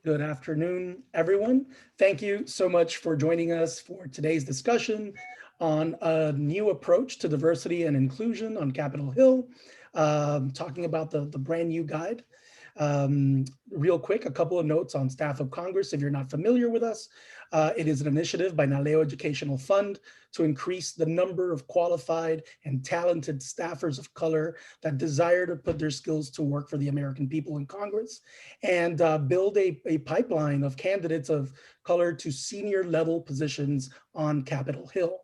Good afternoon, everyone. Thank you so much for joining us for today's discussion on a new approach to diversity and inclusion on Capitol Hill, talking about the brand new guide. Real quick, a couple of notes on Staff of Congress. If you're not familiar with us, it is an initiative by Naleo Educational Fund to increase the number of qualified and talented staffers of color that desire to put their skills to work for the American people in Congress and build a pipeline of candidates of color to senior level positions on Capitol Hill.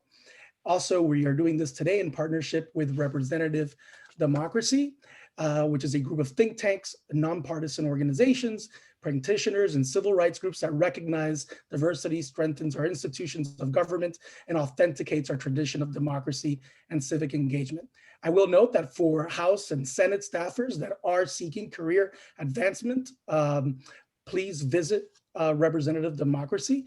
Also, we are doing this today in partnership with Representative Democracy, which is a group of think tanks, nonpartisan organizations, practitioners, and civil rights groups that recognize diversity, strengthens our institutions of government, and authenticates our tradition of democracy and civic engagement. I will note that for House and Senate staffers that are seeking career advancement, please visit Representative Democracy.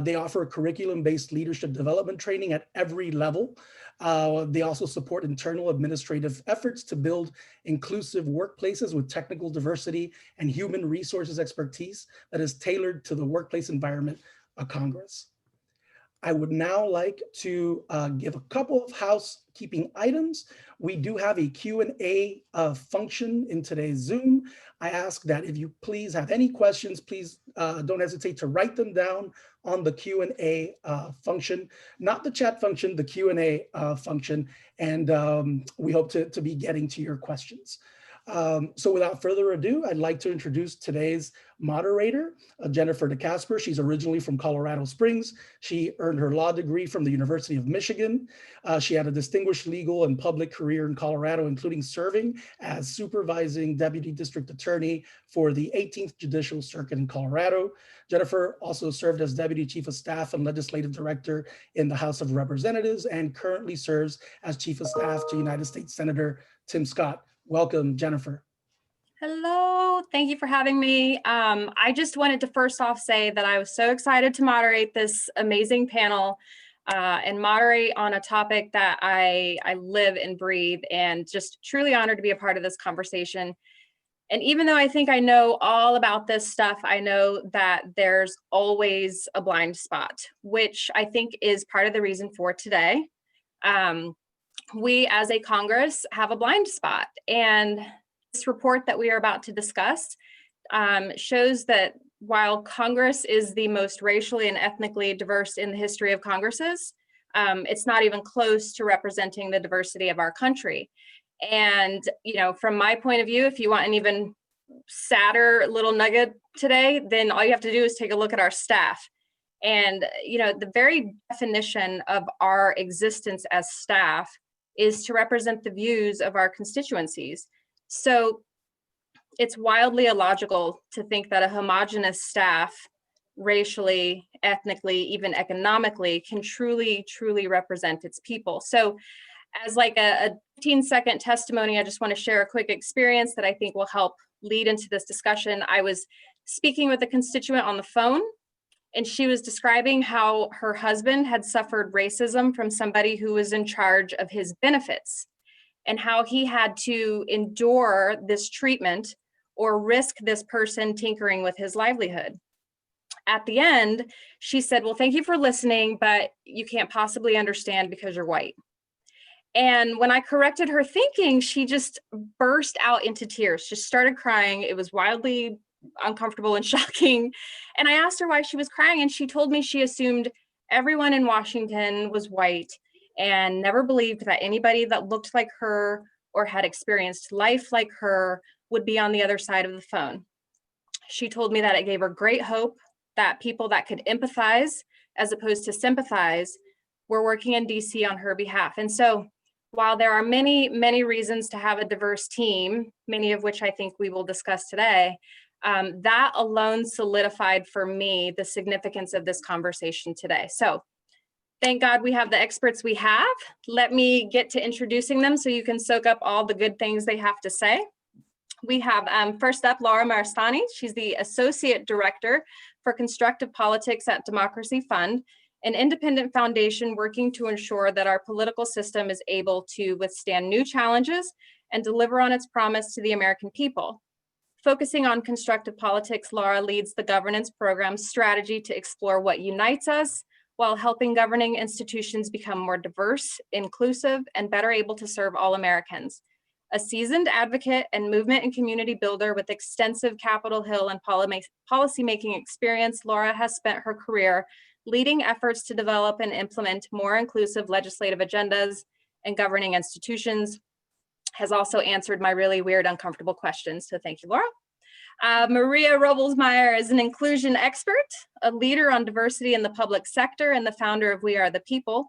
They offer curriculum-based leadership development training at every level. They also support internal administrative efforts to build inclusive workplaces with technical diversity and human resources expertise that is tailored to the workplace environment of Congress. I would now like to give a couple of housekeeping items. We do have a Q&A function in today's Zoom. I ask that if you please have any questions, please don't hesitate to write them down on the Q&A function, not the chat function, the Q&A function, and we hope to be getting to your questions. So without further ado, I'd like to introduce today's moderator, Jennifer DeCasper. She's originally from Colorado Springs. She earned her law degree from the University of Michigan. She had a distinguished legal and public career in Colorado, including serving as supervising deputy district attorney for the 18th Judicial Circuit in Colorado. Jennifer also served as deputy chief of staff and legislative director in the House of Representatives and currently serves as chief of staff to United States Senator Tim Scott. Welcome, Jennifer. Hello, thank you for having me. I just wanted to first off say that I was so excited to moderate this amazing panel and moderate on a topic that I live and breathe, and just truly honored to be a part of this conversation. And even though I think I know all about this stuff, I know that there's always a blind spot, which I think is part of the reason for today. We as a Congress have a blind spot, and this report that we are about to discuss shows that while Congress is the most racially and ethnically diverse in the history of Congresses, it's not even close to representing the diversity of our country. And, you know, from my point of view, if you want an even sadder little nugget today, then all you have to do is take a look at our staff. And, you know, the very definition of our existence as staff is to represent the views of our constituencies. So it's wildly illogical to think that a homogenous staff, racially, ethnically, even economically, can truly represent its people. So as like a 15-second testimony, I just want to share a quick experience that I think will help lead into this discussion. I was speaking with a constituent on the phone, and she was describing how her husband had suffered racism from somebody who was in charge of his benefits, and how he had to endure this treatment or risk this person tinkering with his livelihood. At the end, she said, "Well, thank you for listening, but you can't possibly understand because you're white." And when I corrected her thinking, she just burst out into tears, just started crying. It was wildly uncomfortable and shocking. And I asked her why she was crying, and she told me she assumed everyone in Washington was white and never believed that anybody that looked like her or had experienced life like her would be on the other side of the phone. She told me that it gave her great hope that people that could empathize as opposed to sympathize were working in DC on her behalf. And so while there are many reasons to have a diverse team, many of which I think we will discuss today, that alone solidified for me the significance of this conversation today. So thank God we have the experts we have. Let me get to introducing them so you can soak up all the good things they have to say. We have first up Laura Marstani. She's the Associate Director for Constructive Politics at Democracy Fund, an independent foundation working to ensure that our political system is able to withstand new challenges and deliver on its promise to the American people. Focusing on constructive politics, Laura leads the governance program strategy to explore what unites us while helping governing institutions become more diverse, inclusive, and better able to serve all Americans. A seasoned advocate and movement and community builder with extensive Capitol Hill and policymaking experience, Laura has spent her career leading efforts to develop and implement more inclusive legislative agendas and governing institutions, has also answered my really weird, uncomfortable questions. So thank you, Laura. Maria Robles-Meyer is an inclusion expert, a leader on diversity in the public sector, and the founder of We Are the People,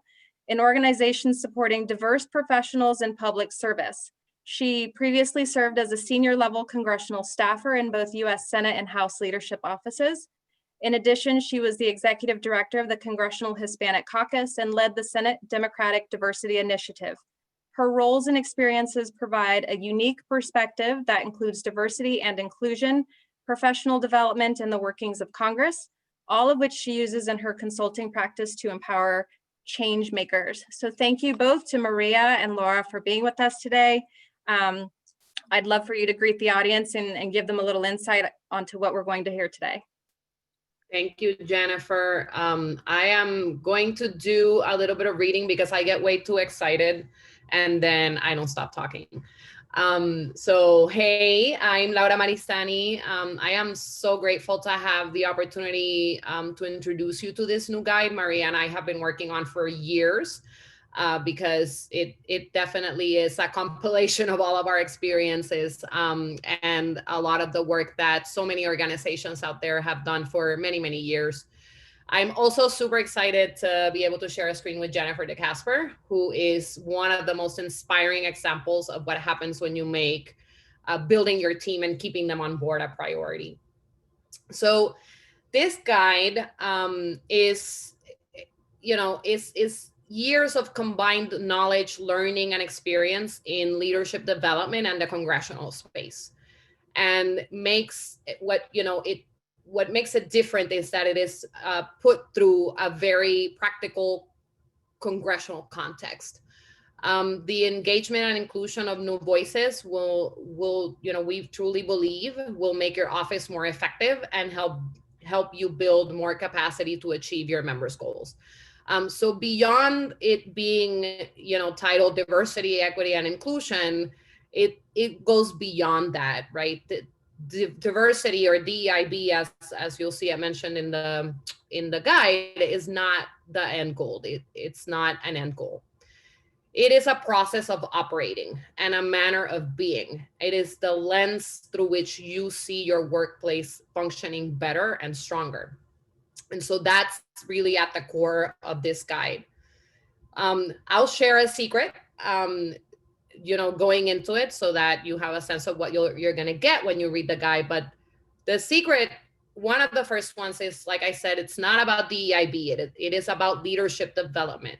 an organization supporting diverse professionals in public service. She previously served as a senior level congressional staffer in both US Senate and House leadership offices. In addition, she was the executive director of the Congressional Hispanic Caucus and led the Senate Democratic Diversity Initiative. Her roles and experiences provide a unique perspective that includes diversity and inclusion, professional development, and the workings of Congress, all of which she uses in her consulting practice to empower change makers. So thank you both to Maria and Laura for being with us today. I'd love for you to greet the audience and give them a little insight onto what we're going to hear today. Thank you, Jennifer. I am going to do a little bit of reading because I get way too excited and then I don't stop talking. So, hey, I'm Laura Maristany. I am so grateful to have the opportunity to introduce you to this new guide Maria and I have been working on for years because it definitely is a compilation of all of our experiences and a lot of the work that so many organizations out there have done for many, many years. I'm also super excited to be able to share a screen with Jennifer DeCasper, who is one of the most inspiring examples of what happens when you make building your team and keeping them on board a priority. So this guide is years of combined knowledge, learning, and experience in leadership development and the congressional space, and makes what makes it different is that it is put through a very practical congressional context. The engagement and inclusion of new voices will we truly believe will make your office more effective and help you build more capacity to achieve your members' goals. So beyond it being, titled diversity, equity, and inclusion, it goes beyond that, right? The diversity, or DEIB, as you'll see, I mentioned in the guide, is not the end goal. It's not an end goal. It is a process of operating and a manner of being. It is the lens through which you see your workplace functioning better and stronger. And so that's really at the core of this guide. I'll share a secret, going into it so that you have a sense of what you're going to get when you read the guide. But the secret, one of the first ones is, like I said, it's not about DEIB. It is about leadership development.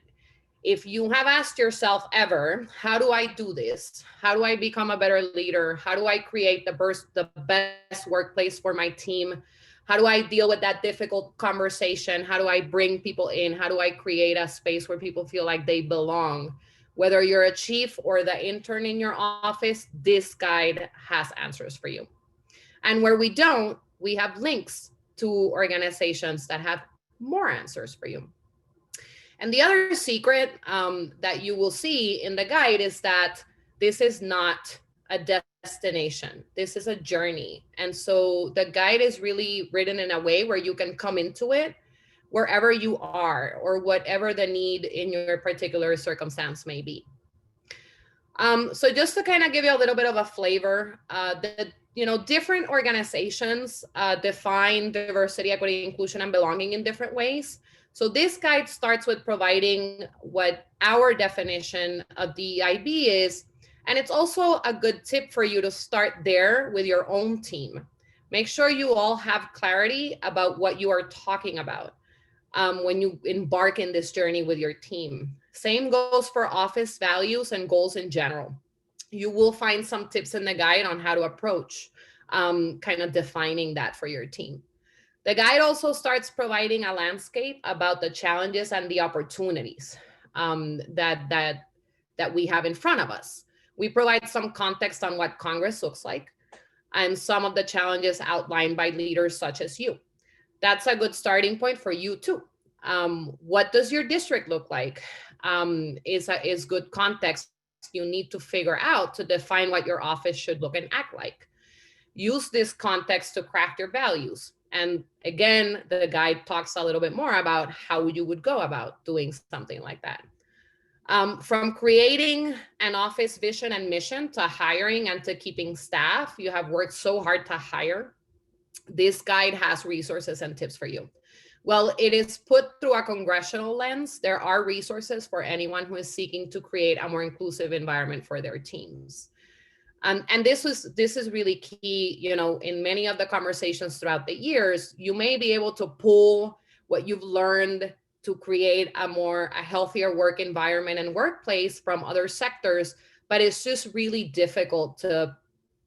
If you have asked yourself ever, how do I do this? How do I become a better leader? How do I create the best workplace for my team? How do I deal with that difficult conversation? How do I bring people in? How do I create a space where people feel like they belong? Whether you're a chief or the intern in your office, this guide has answers for you. And where we don't, we have links to organizations that have more answers for you. And the other secret that you will see in the guide is that this is not a destination. This is a journey. And so the guide is really written in a way where you can come into it wherever you are or whatever the need in your particular circumstance may be. So just to kind of give you a little bit of a flavor, different organizations define diversity, equity, inclusion, and belonging in different ways. So this guide starts with providing what our definition of DEIB is, and it's also a good tip for you to start there with your own team. Make sure you all have clarity about what you are talking about when you embark in this journey with your team. Same goes for office values and goals in general. You will find some tips in the guide on how to approach kind of defining that for your team. The guide also starts providing a landscape about the challenges and the opportunities that we have in front of us. We provide some context on what Congress looks like. and some of the challenges outlined by leaders such as you. That's a good starting point for you too. What does your district look like? Is good context you need to figure out to define what your office should look and act like. Use this context to craft your values. And again, the guide talks a little bit more about how you would go about doing something like that. From creating an office vision and mission to hiring and to keeping staff, you have worked so hard to hire. This guide has resources and tips for you. Well, it is put through a congressional lens. There are resources for anyone who is seeking to create a more inclusive environment for their teams. And this is really key, in many of the conversations throughout the years, you may be able to pull what you've learned to create a healthier work environment and workplace from other sectors, but it's just really difficult to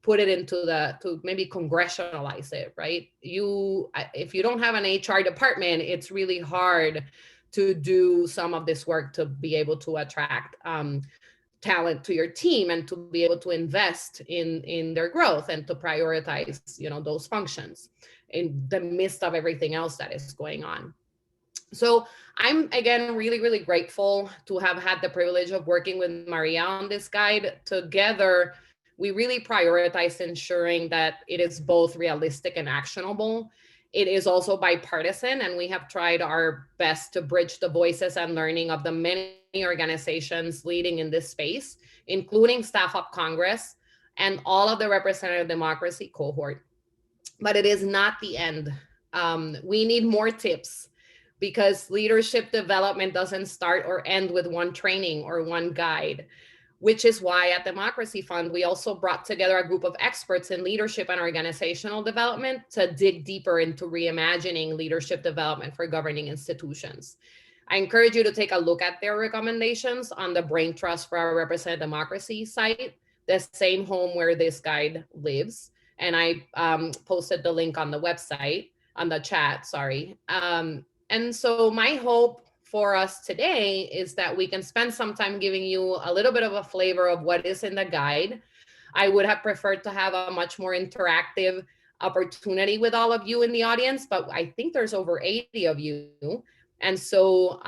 put it to maybe congressionalize it, right? If you don't have an HR department, it's really hard to do some of this work to be able to attract talent to your team and to be able to invest in their growth and to prioritize, those functions in the midst of everything else that is going on. So I'm, again, really, really grateful to have had the privilege of working with Maria on this guide. Together, we really prioritize ensuring that it is both realistic and actionable. It is also bipartisan, and we have tried our best to bridge the voices and learning of the many organizations leading in this space, including Staff Up Congress and all of the representative democracy cohort. But it is not the end. We need more tips, because leadership development doesn't start or end with one training or one guide, which is why at Democracy Fund, we also brought together a group of experts in leadership and organizational development to dig deeper into reimagining leadership development for governing institutions. I encourage you to take a look at their recommendations on the Brain Trust for Our Representative Democracy site, the same home where this guide lives. And I posted the link on the website, on the chat, sorry. And so my hope for us today is that we can spend some time giving you a little bit of a flavor of what is in the guide. I would have preferred to have a much more interactive opportunity with all of you in the audience, but I think there's over 80 of you. And so,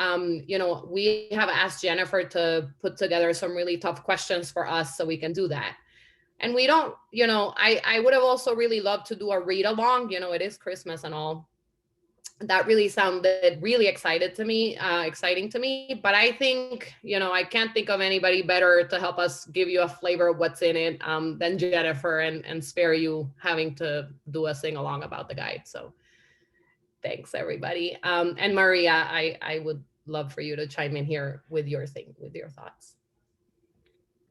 we have asked Jennifer to put together some really tough questions for us so we can do that. And we don't, I would have also really loved to do a read along, it is Christmas and all. That really sounded really exciting to me. But I think, I can't think of anybody better to help us give you a flavor of what's in it than Jennifer, and spare you having to do a sing along about the guide. So thanks, everybody. And Maria, I would love for you to chime in here with your thoughts.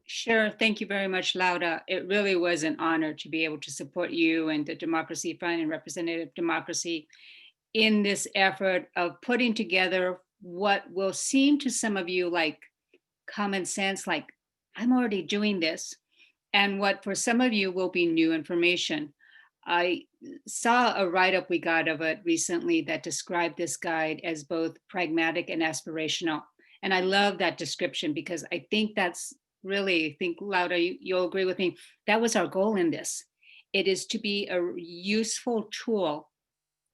Sure. Thank you very much, Laura. It really was an honor to be able to support you and the Democracy Fund and Representative Democracy in this effort of putting together what will seem to some of you like common sense, like I'm already doing this, and what for some of you will be new information. I saw a write-up we got of it recently that described this guide as both pragmatic and aspirational. And I love that description, because I think that's really, I think, Laura, you'll agree with me, that was our goal in this. It is to be a useful tool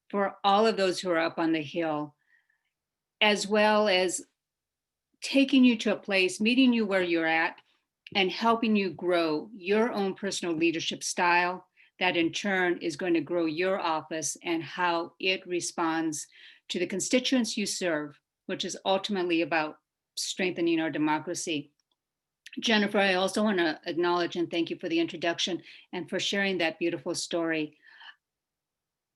for all of those who are up on the Hill, as well as taking you to a place, meeting you where you're at, and helping you grow your own personal leadership style that in turn is going to grow your office and how it responds to the constituents you serve, which is ultimately about strengthening our democracy. Jennifer, I also want to acknowledge and thank you for the introduction and for sharing that beautiful story.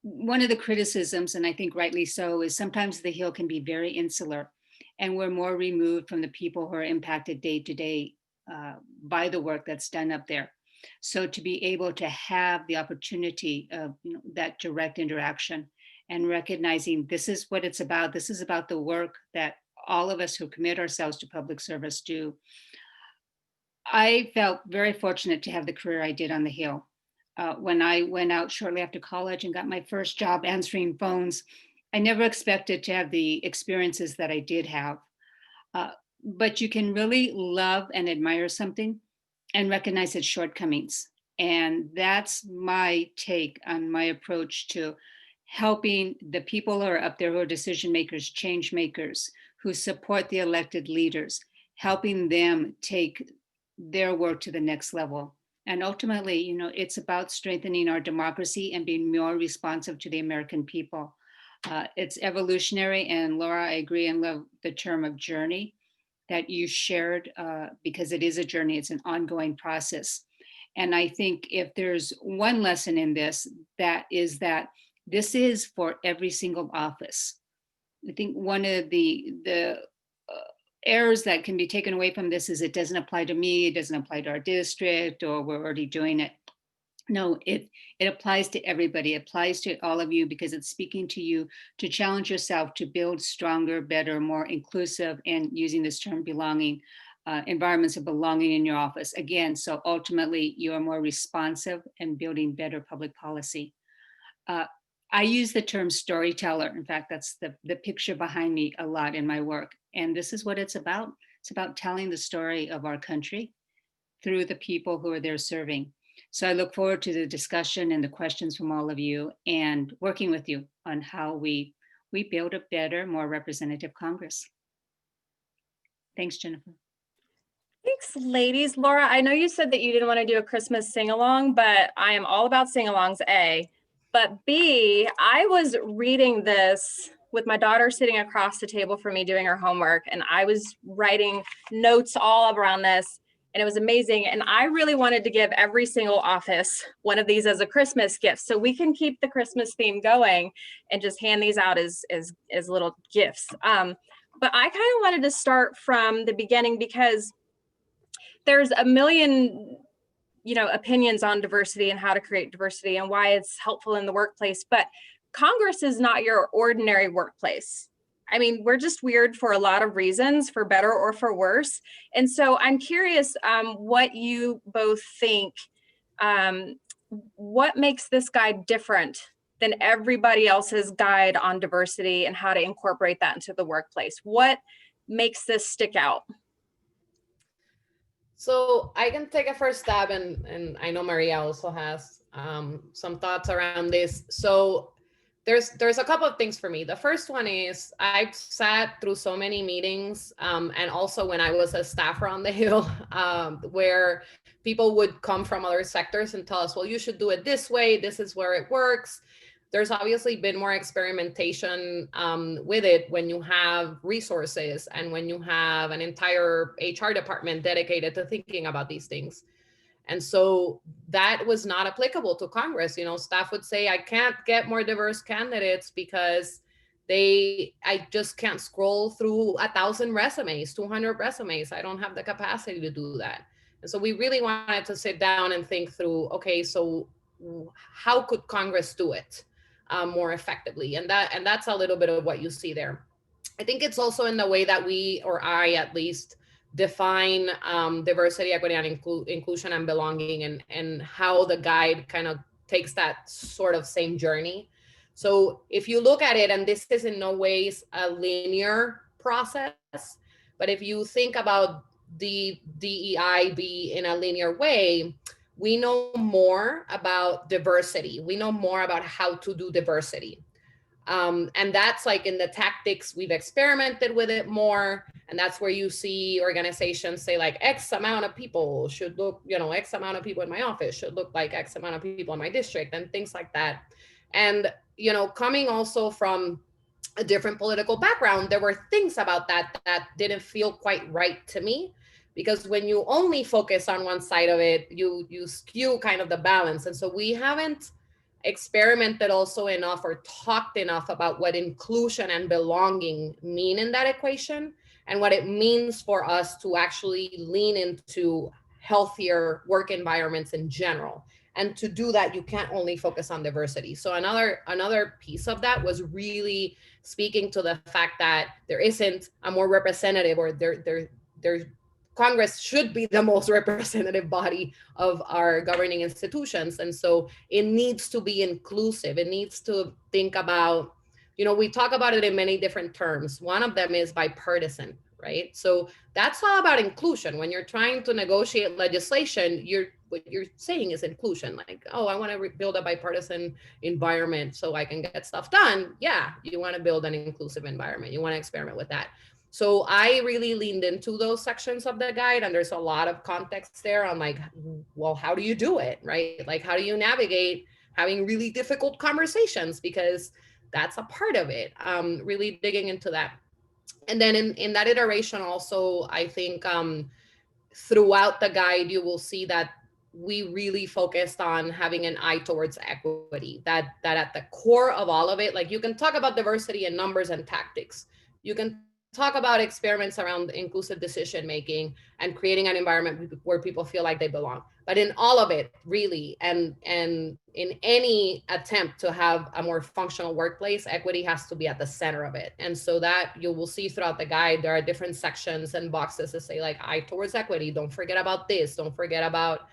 One of the criticisms, and I think rightly so, is sometimes the Hill can be very insular, and we're more removed from the people who are impacted day to day by the work that's done up there. So to be able to have the opportunity of that direct interaction and recognizing this is what it's about, this is about the work that all of us who commit ourselves to public service do. I felt very fortunate to have the career I did on the Hill. When I went out shortly after college and got my first job answering phones, I never expected to have the experiences that I did have. But you can really love and admire something and recognize its shortcomings. And that's my take on my approach to helping the people who are up there, who are decision makers, change makers, who support the elected leaders, helping them take their work to the next level. And ultimately, it's about strengthening our democracy and being more responsive to the American people. It's evolutionary, and Laura, I agree and love the term of journey that you shared, because it is a journey, it's an ongoing process. And I think if there's one lesson in this, that is that this is for every single office. I think one of the errors that can be taken away from this is it doesn't apply to me, it doesn't apply to our district, or we're already doing it. No, it applies to everybody. It applies to all of you because it's speaking to you to challenge yourself to build stronger, better, more inclusive, and using this term belonging, environments of belonging in your office. Again, so ultimately you are more responsive and building better public policy. I use the term storyteller. In fact, that's the picture behind me a lot in my work. And this is what it's about. It's about telling the story of our country through the people who are there serving. So I look forward to the discussion and the questions from all of you and working with you on how we build a better, more representative Congress. Thanks, Jennifer. Thanks, ladies. Laura, I know you said that you didn't want to do a Christmas sing-along, but I am all about sing-alongs, A. But B, I was reading this with my daughter sitting across the table from me doing her homework, and I was writing notes all around this, and it was amazing. And I really wanted to give every single office one of these as a Christmas gift, so we can keep the Christmas theme going and just hand these out as little gifts. But I kind of wanted to start from the beginning because there's a million, opinions on diversity and how to create diversity and why it's helpful in the workplace. But Congress is not your ordinary workplace. I mean, we're just weird for a lot of reasons, for better or for worse. And so I'm curious what you both think. What makes this guide different than everybody else's guide on diversity and how to incorporate that into the workplace? What makes this stick out? So I can take a first stab, and I know Maria also has some thoughts around this. So there's a couple of things for me. The first one is I've sat through so many meetings, and also when I was a staffer on the Hill, where people would come from other sectors and tell us, well, you should do it this way. This is where it works. There's obviously been more experimentation with it when you have resources and when you have an entire HR department dedicated to thinking about these things. And so that was not applicable to Congress. Staff would say, I can't get more diverse candidates because I just can't scroll through 1,000 resumes, 200 resumes. I don't have the capacity to do that. And so we really wanted to sit down and think through, okay, so how could Congress do it more effectively? And that's a little bit of what you see there. I think it's also in the way that we, or I at least, define diversity, equity, and inclusion and belonging, and how the guide kind of takes that sort of same journey. So if you look at it, and this is in no ways a linear process, but if you think about the DEIB in a linear way, we know more about diversity. We know more about how to do diversity. And that's like in the tactics, we've experimented with it more. And that's where you see organizations say like X amount of people should look, X amount of people in my office should look like X amount of people in my district and things like that. And, coming also from a different political background, there were things about that didn't feel quite right to me, because when you only focus on one side of it, you skew kind of the balance. And so we haven't experimented also enough or talked enough about what inclusion and belonging mean in that equation, and what it means for us to actually lean into healthier work environments in general. And to do that, you can't only focus on diversity. So another piece of that was really speaking to the fact that there isn't a more representative, or Congress should be the most representative body of our governing institutions. And so it needs to be inclusive. It needs to think about, we talk about it in many different terms. One of them is bipartisan, right? So that's all about inclusion. When you're trying to negotiate legislation, what you're saying is inclusion. Like, oh, I want to build a bipartisan environment so I can get stuff done. Yeah, you want to build an inclusive environment. You want to experiment with that. So I really leaned into those sections of the guide, and there's a lot of context there on like, well, how do you do it, right? Like, how do you navigate having really difficult conversations? Because that's a part of it. Really digging into that. And then in that iteration also, I think throughout the guide, you will see that we really focused on having an eye towards equity, that at the core of all of it, like you can talk about diversity and numbers and tactics. You can talk about experiments around inclusive decision making and creating an environment where people feel like they belong. But in all of it, really, and in any attempt to have a more functional workplace, equity has to be at the center of it. And so that you will see throughout the guide, there are different sections and boxes that say like, eye towards equity. Don't forget about this. Don't forget about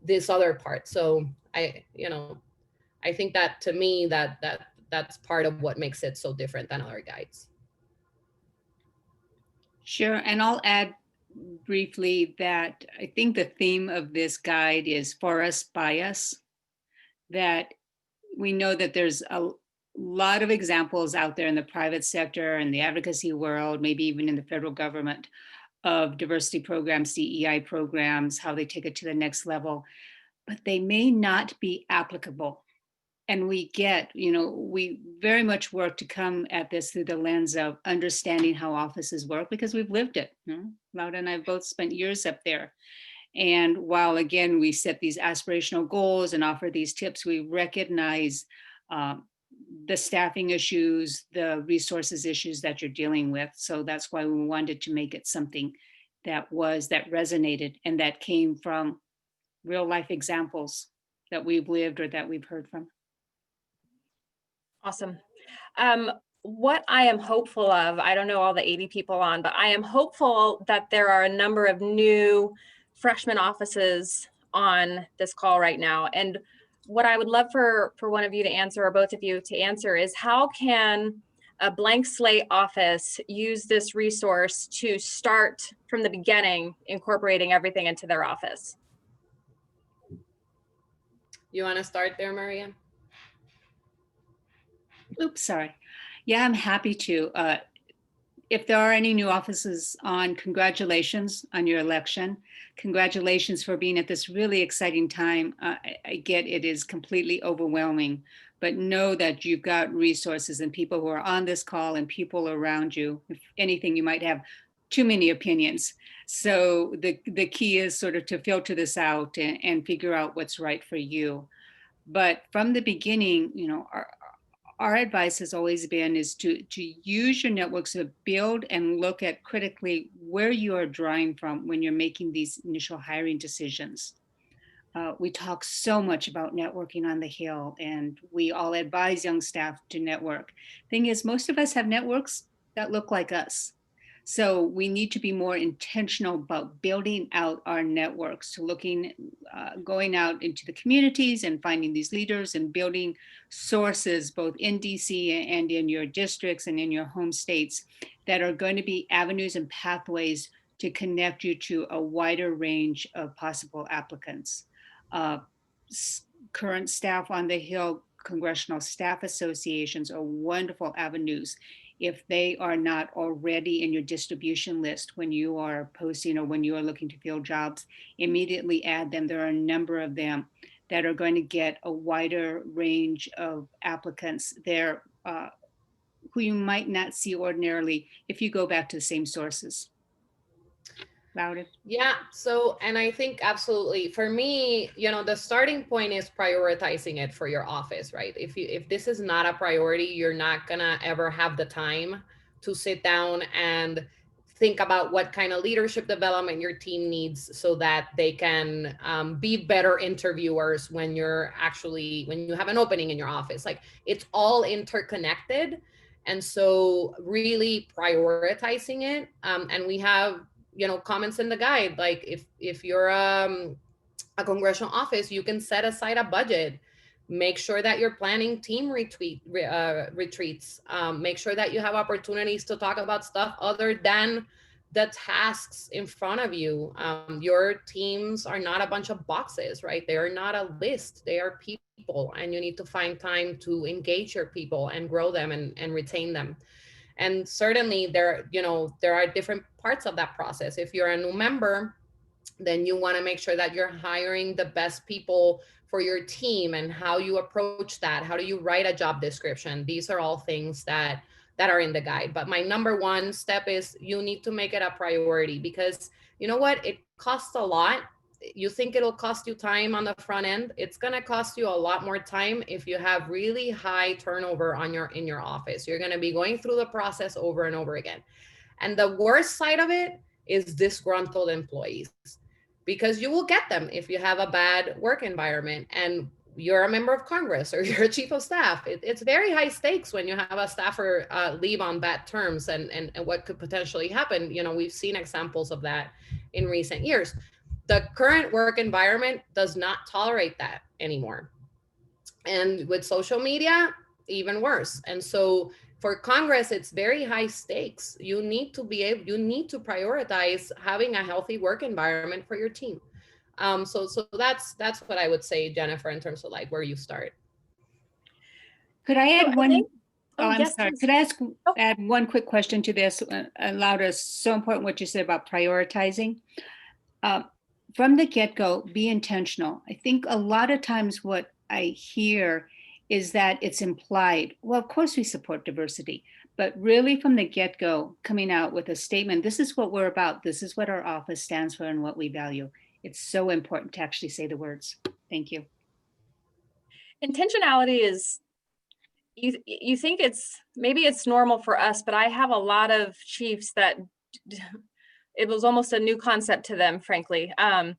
this other part. So I think that to me, that's part of what makes it so different than other guides. Sure, and I'll add briefly that I think the theme of this guide is for us, by us, that we know that there's a lot of examples out there in the private sector and the advocacy world, maybe even in the federal government, of diversity programs, DEI programs, how they take it to the next level, but they may not be applicable. And we very much work to come at this through the lens of understanding how offices work, because we've lived it. Laura and I both spent years up there. And while, again, we set these aspirational goals and offer these tips, we recognize the staffing issues, the resources issues that you're dealing with. So that's why we wanted to make it something that resonated and that came from real life examples that we've lived or that we've heard from. Awesome. What I am hopeful of, I don't know all the 80 people on, but I am hopeful that there are a number of new freshman offices on this call right now. And what I would love for one of you to answer, or both of you to answer, is how can a blank slate office use this resource to start from the beginning, incorporating everything into their office? You want to start there, Maria? Oops, sorry. Yeah, I'm happy to. If there are any new offices on, congratulations on your election. Congratulations for being at this really exciting time. I get it is completely overwhelming, but know that you've got resources and people who are on this call and people around you. If anything, you might have too many opinions. So the key is sort of to filter this out and figure out what's right for you. But from the beginning, our advice has always been is to use your networks to build and look at critically where you are drawing from when you're making these initial hiring decisions. We talk so much about networking on the Hill, and we all advise young staff to network. Thing is, most of us have networks that look like us. So we need to be more intentional about building out our networks, to going out into the communities and finding these leaders and building sources both in DC and in your districts and in your home states that are going to be avenues and pathways to connect you to a wider range of possible applicants. Current staff on the Hill, congressional staff associations are wonderful avenues. If they are not already in your distribution list when you are posting or when you are looking to fill jobs, immediately add them. There are a number of them that are going to get a wider range of applicants there who you might not see ordinarily if you go back to the same sources. Laura? Yeah, so, and I think absolutely, for me, the starting point is prioritizing it for your office, right? If this is not a priority, you're not gonna ever have the time to sit down and think about what kind of leadership development your team needs so that they can be better interviewers when you have an opening in your office. Like, it's all interconnected. And so really prioritizing it, and we have comments in the guide, like if you're a congressional office, you can set aside a budget, make sure that you're planning team retreats, make sure that you have opportunities to talk about stuff other than the tasks in front of you. Your teams are not a bunch of boxes, right? They are not a list. They are people, and you need to find time to engage your people and grow them and retain them. And certainly there are different parts of that process. If you're a new member, then you want to make sure that you're hiring the best people for your team, and how you approach that. How do you write a job description? These are all things that are in the guide. But my number one step is you need to make it a priority, because you know what? It costs a lot. You think it'll cost you time on the front end. It's going to cost you a lot more time if you have really high turnover in your office. You're going to be going through the process over and over again. And the worst side of it is disgruntled employees, because you will get them if you have a bad work environment and you're a member of Congress or you're a chief of staff. It's very high stakes when you have a staffer leave on bad terms, and what could potentially happen. We've seen examples of that in recent years. The current work environment does not tolerate that anymore. And with social media, even worse. And so for Congress, it's very high stakes. You need to prioritize having a healthy work environment for your team. So that's what I would say, Jennifer, in terms of like where you start. Could I add one? I'm yes, sorry. please. Could I add one quick question to this? Laura, it's so important what you said about prioritizing. From the get-go, be intentional. I think a lot of times what I hear is that it's implied, well, of course we support diversity, but really from the get-go, coming out with a statement, this is what we're about, this is what our office stands for and what we value. It's so important to actually say the words. Thank you. Intentionality is, you think maybe it's normal for us, but I have a lot of chiefs that it was almost a new concept to them, frankly. And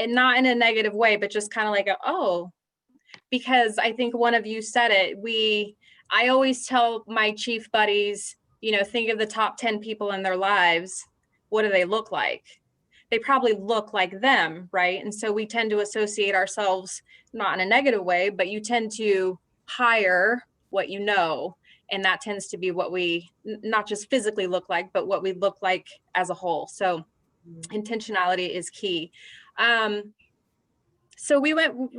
not in a negative way, but just kind of like, because I think one of you said it. I always tell my chief buddies, think of the top 10 people in their lives. What do they look like? They probably look like them, right? And so we tend to associate ourselves, not in a negative way, but you tend to hire what you know. And that tends to be what we not just physically look like, but what we look like as a whole. So intentionality is key. So we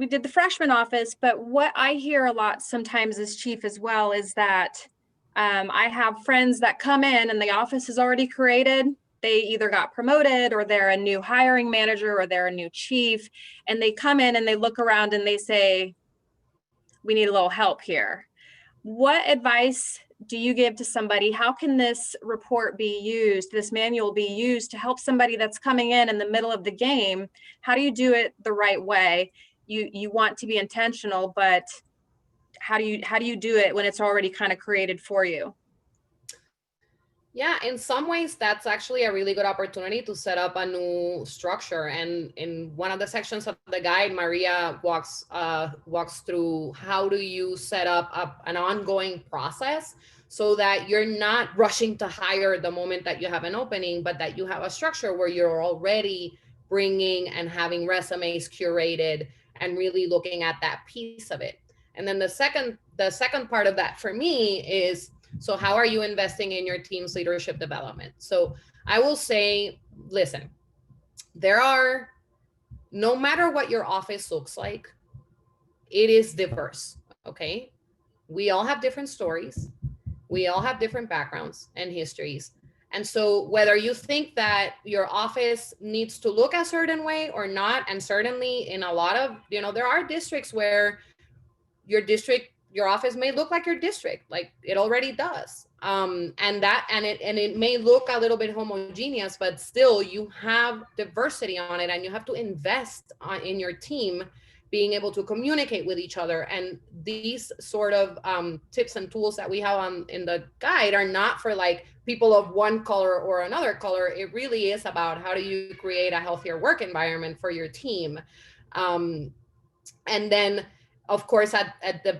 did the freshman office, but what I hear a lot sometimes as chief as well is that I have friends that come in and the office is already created. They either got promoted or they're a new hiring manager or they're a new chief, and they come in and they look around and they say, we need a little help here. What advice do you give to somebody? How can this report be used, this manual be used to help somebody that's coming in the middle of the game? How do you do it the right way? You want to be intentional, but how do you do it when it's already kind of created for you? Yeah, in some ways, that's actually a really good opportunity to set up a new structure. And in one of the sections of the guide, Maria walks through how do you set up an ongoing process so that you're not rushing to hire the moment that you have an opening, but that you have a structure where you're already bringing and having resumes curated and really looking at that piece of it. And then the second part of that for me is, so how are you investing in your team's leadership development? So I will say, listen, no matter what your office looks like, it is diverse, okay? We all have different stories. We all have different backgrounds and histories. And so whether you think that your office needs to look a certain way or not, and certainly in a lot of, there are districts where your office may look like your district, like it already does. And it may look a little bit homogeneous, but still you have diversity on it, and you have to invest in your team being able to communicate with each other. And these sort of tips and tools that we have in the guide are not for like people of one color or another color. It really is about how do you create a healthier work environment for your team. And then of course at the,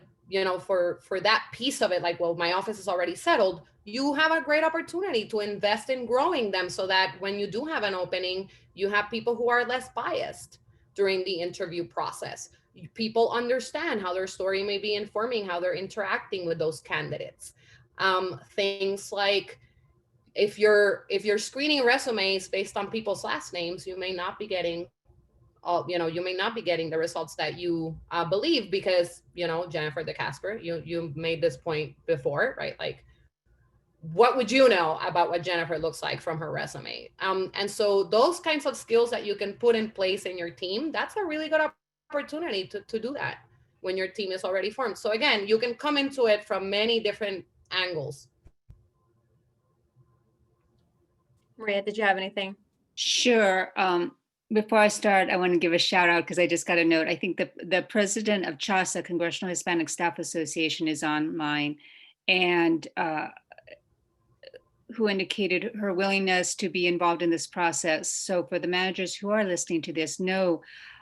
for that piece of it, like, well, my office is already settled, you have a great opportunity to invest in growing them so that when you do have an opening, you have people who are less biased during the interview process. People understand how their story may be informing how they're interacting with those candidates. Things like if you're screening resumes based on people's last names, you may not be getting you may not be getting the results that you believe, because, Jennifer DeCasper, you made this point before, right? Like, what would you know about what Jennifer looks like from her resume? And so those kinds of skills that you can put in place in your team, that's a really good opportunity to do that when your team is already formed. So again, you can come into it from many different angles. Maria, did you have anything? Sure. Before I start, I want to give a shout out because I just got a note. I think the president of CHASA, Congressional Hispanic Staff Association, is online, and who indicated her willingness to be involved in this process. So for the managers who are listening to this, know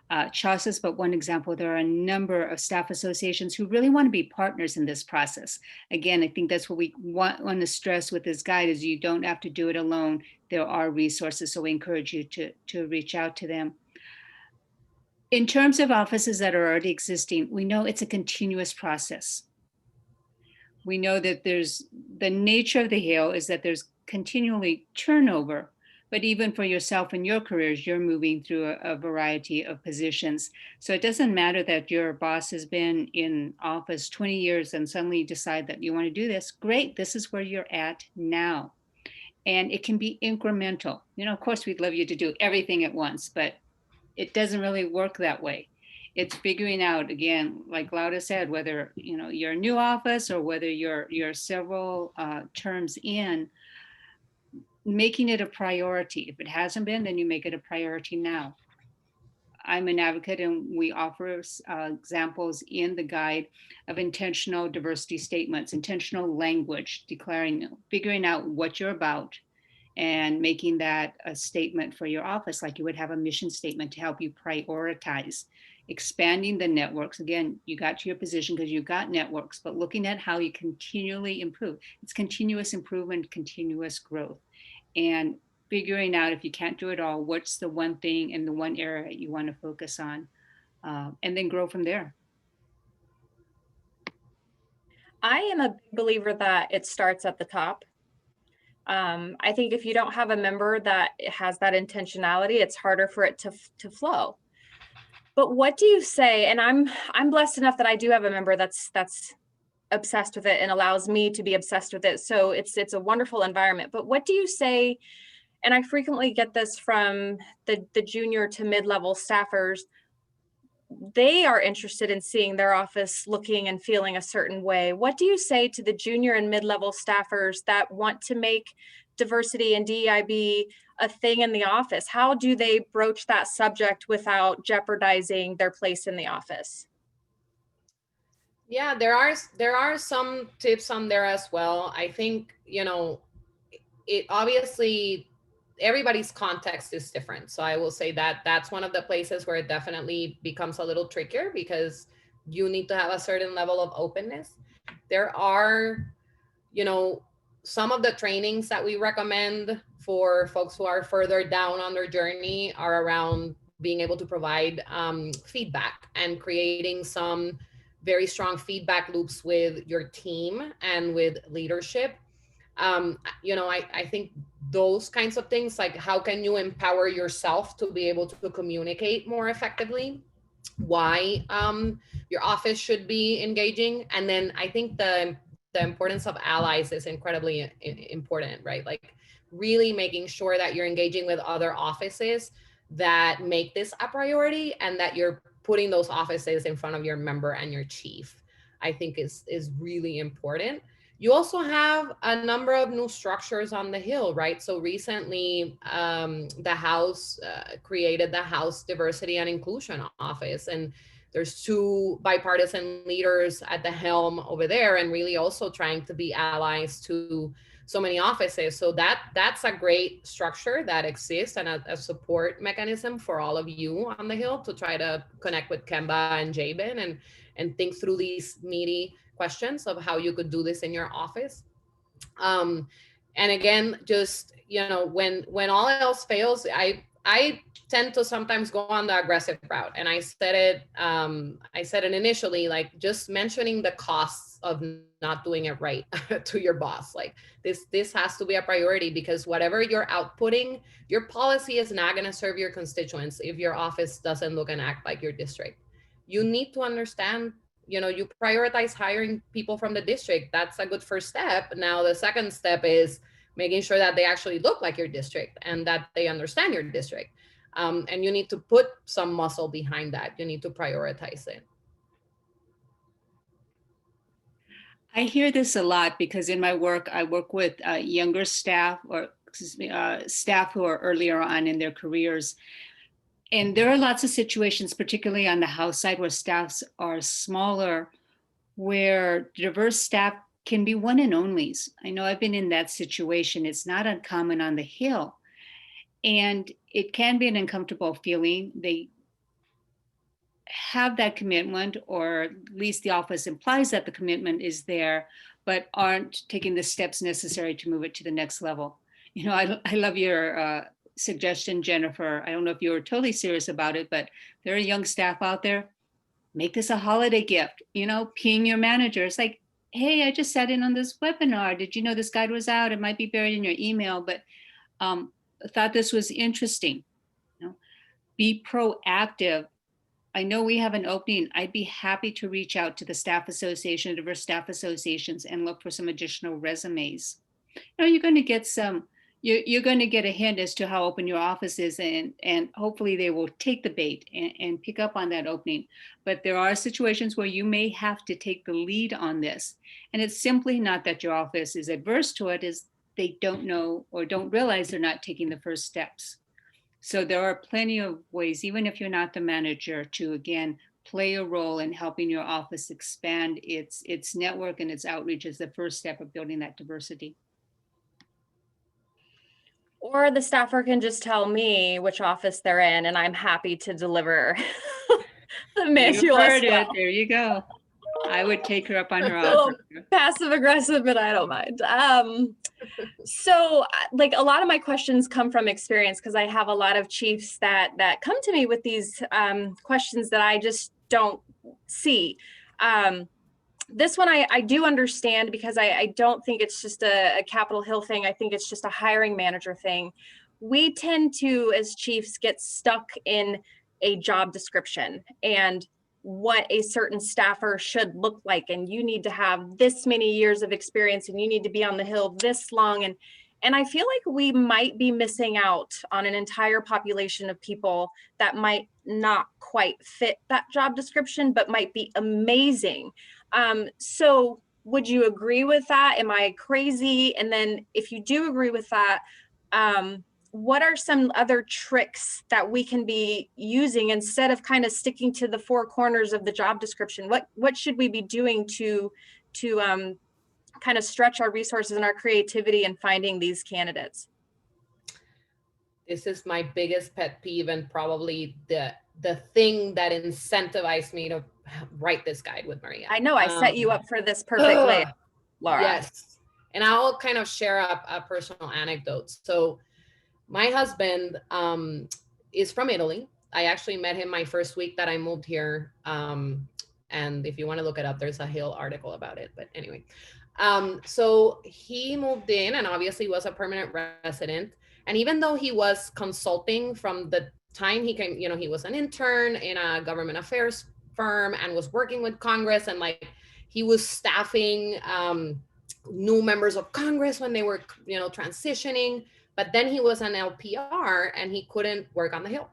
CHASA is but one example. There are a number of staff associations who really want to be partners in this process. Again, I think that's what we want to stress with this guide, is you don't have to do it alone. There are resources, so we encourage you to reach out to them. In terms of offices that are already existing, we know it's a continuous process. We know that the nature of the Hill is that there's continually turnover, but even for yourself and your careers, you're moving through a variety of positions. So it doesn't matter that your boss has been in office 20 years and suddenly you decide that you want to do this. Great, this is where you're at now. And it can be incremental. Of course, we'd love you to do everything at once, but it doesn't really work that way. It's figuring out, again, like Laura said, whether you're a new office or whether you're several terms in, making it a priority. If it hasn't been, then you make it a priority now. I'm an advocate, and we offer examples in the guide of intentional diversity statements, intentional language, declaring, figuring out what you're about and making that a statement for your office, like you would have a mission statement to help you prioritize. Expanding the networks. Again, you got to your position because you've got networks, but looking at how you continually improve. It's continuous improvement, continuous growth. And figuring out, if you can't do it all, what's the one thing in the one area you want to focus on, and then grow from there. I am a big believer that it starts at the top. I think if you don't have a member that has that intentionality, it's harder for it to flow. But what do you say? And I'm blessed enough that I do have a member that's obsessed with it and allows me to be obsessed with it. So it's a wonderful environment. But what do you say? And I frequently get this from the junior to mid-level staffers. They are interested in seeing their office looking and feeling a certain way. What do you say to the junior and mid-level staffers that want to make diversity and DEIB a thing in the office? How do they broach that subject without jeopardizing their place in the office? Yeah, there are some tips on there as well. I think, it obviously, everybody's context is different. So I will say that that's one of the places where it definitely becomes a little trickier, because you need to have a certain level of openness. There are, some of the trainings that we recommend for folks who are further down on their journey are around being able to provide feedback and creating some very strong feedback loops with your team and with leadership. I think those kinds of things, like how can you empower yourself to be able to communicate more effectively, why your office should be engaging. And then I think the importance of allies is incredibly important, right? Like really making sure that you're engaging with other offices that make this a priority, and that you're putting those offices in front of your member and your chief, I think is really important. You also have a number of new structures on the Hill, right? So recently, the House created the House Diversity and Inclusion Office, and there's 2 bipartisan leaders at the helm over there, and really also trying to be allies to so many offices. So that's a great structure that exists, and a support mechanism for all of you on the Hill to try to connect with Kemba and Jabin and think through these meaty questions of how you could do this in your office. And again, just, when all else fails, I tend to sometimes go on the aggressive route. And I said it initially, like just mentioning the costs of not doing it right to your boss. Like this has to be a priority, because whatever you're outputting, your policy is not going to serve your constituents if your office doesn't look and act like your district. You need to understand, you prioritize hiring people from the district. That's a good first step. Now, the second step is making sure that they actually look like your district and that they understand your district. And you need to put some muscle behind that. You need to prioritize it. I hear this a lot because in my work, I work with younger staff, or staff who are earlier on in their careers. And there are lots of situations, particularly on the House side, where staffs are smaller, where diverse staff can be one and onlys. I know I've been in that situation. It's not uncommon on the Hill. And it can be an uncomfortable feeling. They have that commitment, or at least the office implies that the commitment is there, but aren't taking the steps necessary to move it to the next level. I love your suggestion, Jennifer. I don't know if you were totally serious about it, but there are young staff out there. Make this a holiday gift, ping your manager. It's like, hey, I just sat in on this webinar. Did you know this guide was out? It might be buried in your email, but I thought this was interesting. Be proactive. I know we have an opening. I'd be happy to reach out to the staff association, diverse staff associations, and look for some additional resumes. You're going to get you're going to get a hint as to how open your office is, and hopefully they will take the bait and pick up on that opening. But there are situations where you may have to take the lead on this. And it's simply not that your office is adverse to it, is they don't know or don't realize they're not taking the first steps. So there are plenty of ways, even if you're not the manager, to, again, play a role in helping your office expand its network and its outreach as the first step of building that diversity. Or the staffer can just tell me which office they're in, and I'm happy to deliver the manual. You heard it. There you go. I would take her up on her offer. Passive aggressive, but I don't mind. So like a lot of my questions come from experience, because I have a lot of chiefs that come to me with these questions that I just don't see. This one I do understand, because I don't think it's just a Capitol Hill thing. I think it's just a hiring manager thing. We tend to, as chiefs, get stuck in a job description and what a certain staffer should look like. And you need to have this many years of experience, and you need to be on the Hill this long. And I feel like we might be missing out on an entire population of people that might not quite fit that job description, but might be amazing. So would you agree with that? Am I crazy? And then if you do agree with that, what are some other tricks that we can be using instead of kind of sticking to the four corners of the job description? What should we be doing to kind of stretch our resources and our creativity in finding these candidates? This is my biggest pet peeve, and probably the thing that incentivized me to write this guide with Maria. I know I set you up for this perfectly, Laura. Yes. And I'll kind of share a personal anecdote. So my husband is from Italy. I actually met him my first week that I moved here. And if you want to look it up, there's a Hill article about it. But anyway, so he moved in and obviously was a permanent resident. And even though he was consulting from the time he came, he was an intern in a government affairs firm and was working with Congress, and like he was staffing new members of Congress when they were, transitioning. But then he was an LPR and he couldn't work on the Hill.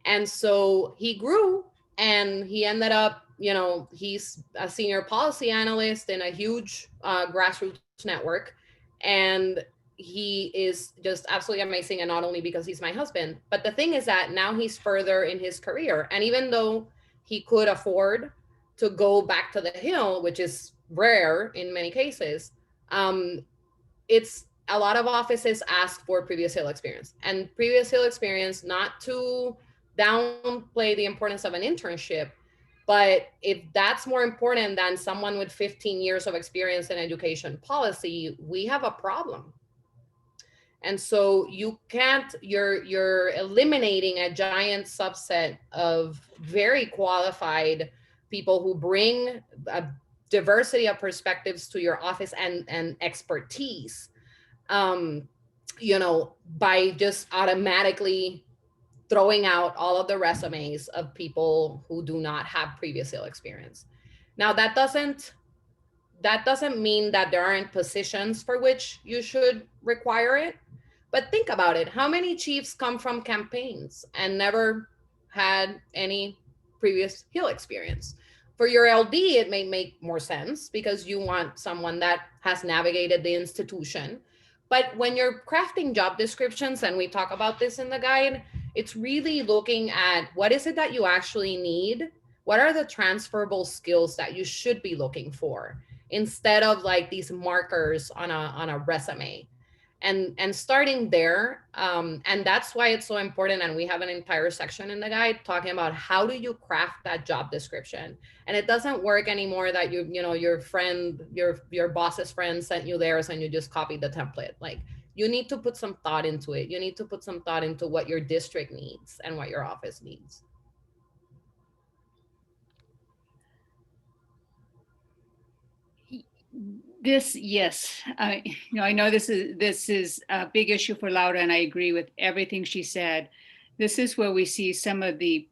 And so he grew and he ended up, he's a senior policy analyst in a huge grassroots network. And he is just absolutely amazing. And not only because he's my husband, but the thing is that now he's further in his career. And even though he could afford to go back to the Hill, which is rare in many cases, it's a lot of offices ask for previous Hill experience. And previous Hill experience, not to downplay the importance of an internship, but if that's more important than someone with 15 years of experience in education policy, we have a problem. And so you're eliminating a giant subset of very qualified people who bring diversity of perspectives to your office and expertise, by just automatically throwing out all of the resumes of people who do not have previous Hill experience. Now, that doesn't mean that there aren't positions for which you should require it. But think about it. How many chiefs come from campaigns and never had any previous Hill experience? For your LD, it may make more sense because you want someone that has navigated the institution. But when you're crafting job descriptions, and we talk about this in the guide, it's really looking at what is it that you actually need? What are the transferable skills that you should be looking for, instead of like these markers on a resume, and starting there. And that's why it's so important. And we have an entire section in the guide talking about how do you craft that job description. And it doesn't work anymore that your friend, your boss's friend sent you theirs and you just copy the template. Like, you need to put some thought into it. You need to put some thought into what your district needs and what your office needs. Yes, I know this is a big issue for Laura, and I agree with everything she said. This is where we see some of the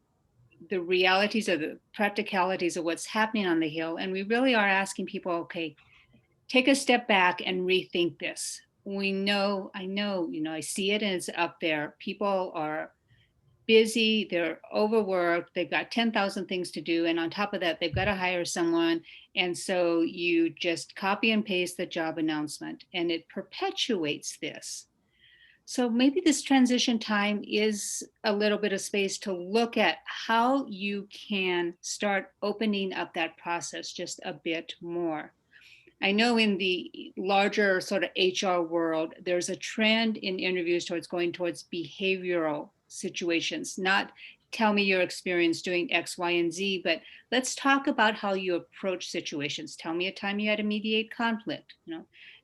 realities or the practicalities of what's happening on the Hill, and we really are asking people, okay, take a step back and rethink this. I know, I see it and it's up there. People are busy, they're overworked, they've got 10,000 things to do. And on top of that, they've got to hire someone. And so you just copy and paste the job announcement, and it perpetuates this. So maybe this transition time is a little bit of space to look at how you can start opening up that process just a bit more. I know in the larger sort of HR world, there's a trend in interviews towards going towards behavioral situations, not tell me your experience doing X, Y, and Z, but let's talk about how you approach situations. Tell me a time you had to mediate conflict,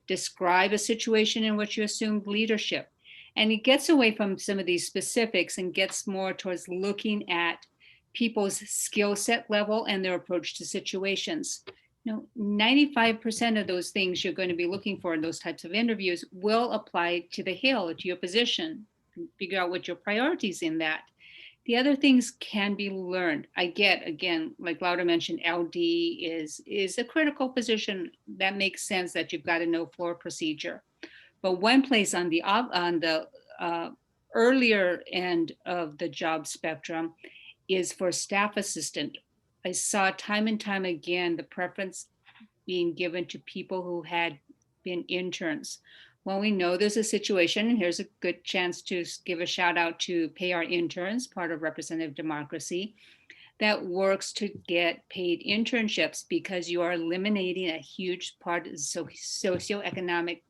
describe a situation in which you assumed leadership. And it gets away from some of these specifics and gets more towards looking at people's skill set level and their approach to situations. 95% of those things you're going to be looking for in those types of interviews will apply to the Hill, to your position. Figure out what your priorities in that. The other things can be learned. I get, again, like Laura mentioned, LD is a critical position. That makes sense that you've got to know floor procedure. But one place on the earlier end of the job spectrum is for staff assistant. I saw time and time again the preference being given to people who had been interns. Well, we know there's a situation, and here's a good chance to give a shout out to Pay Our Interns, part of representative democracy, that works to get paid internships, because you are eliminating a huge part of socioeconomic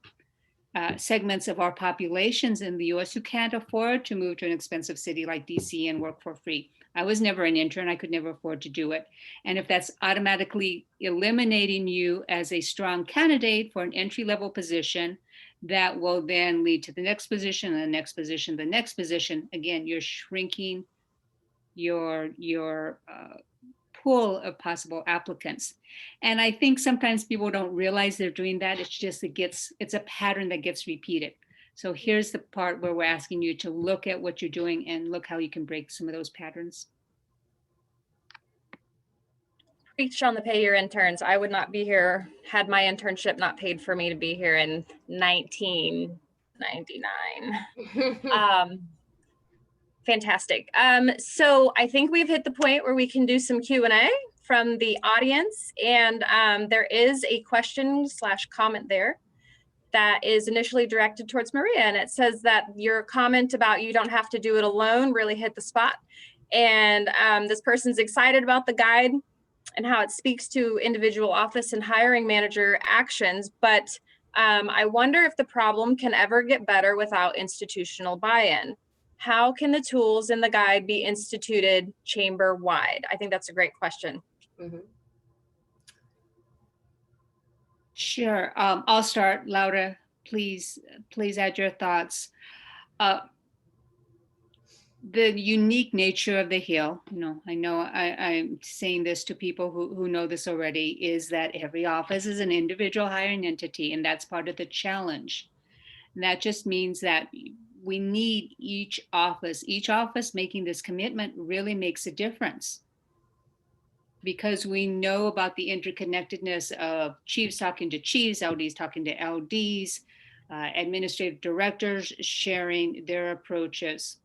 segments of our populations in the US who can't afford to move to an expensive city like DC and work for free. I was never an intern. I could never afford to do it. And if that's automatically eliminating you as a strong candidate for an entry-level position, that will then lead to the next position, and the next position, the next position. Again, you're shrinking your pool of possible applicants. And I think sometimes people don't realize they're doing that. It's just, it's a pattern that gets repeated. So here's the part where we're asking you to look at what you're doing and look how you can break some of those patterns. Preach on the pay your interns. I would not be here had my internship not paid for me to be here in 1999. Fantastic. So I think we've hit the point where we can do some Q&A from the audience. And there is a question/comment there that is initially directed towards Maria. And it says that your comment about you don't have to do it alone really hit the spot. And this person's excited about the guide and how it speaks to individual office and hiring manager actions. But I wonder if the problem can ever get better without institutional buy-in. How can the tools in the guide be instituted chamber-wide? I think that's a great question. Mm-hmm. Sure. I'll start. Laura, please add your thoughts. the unique nature of the Hill, I'm saying this to people who know this already, is that every office is an individual hiring entity, and that's part of the challenge. And that just means that we need each office making this commitment really makes a difference. Because we know about the interconnectedness of chiefs talking to chiefs, LDs talking to LDs, administrative directors sharing their approaches,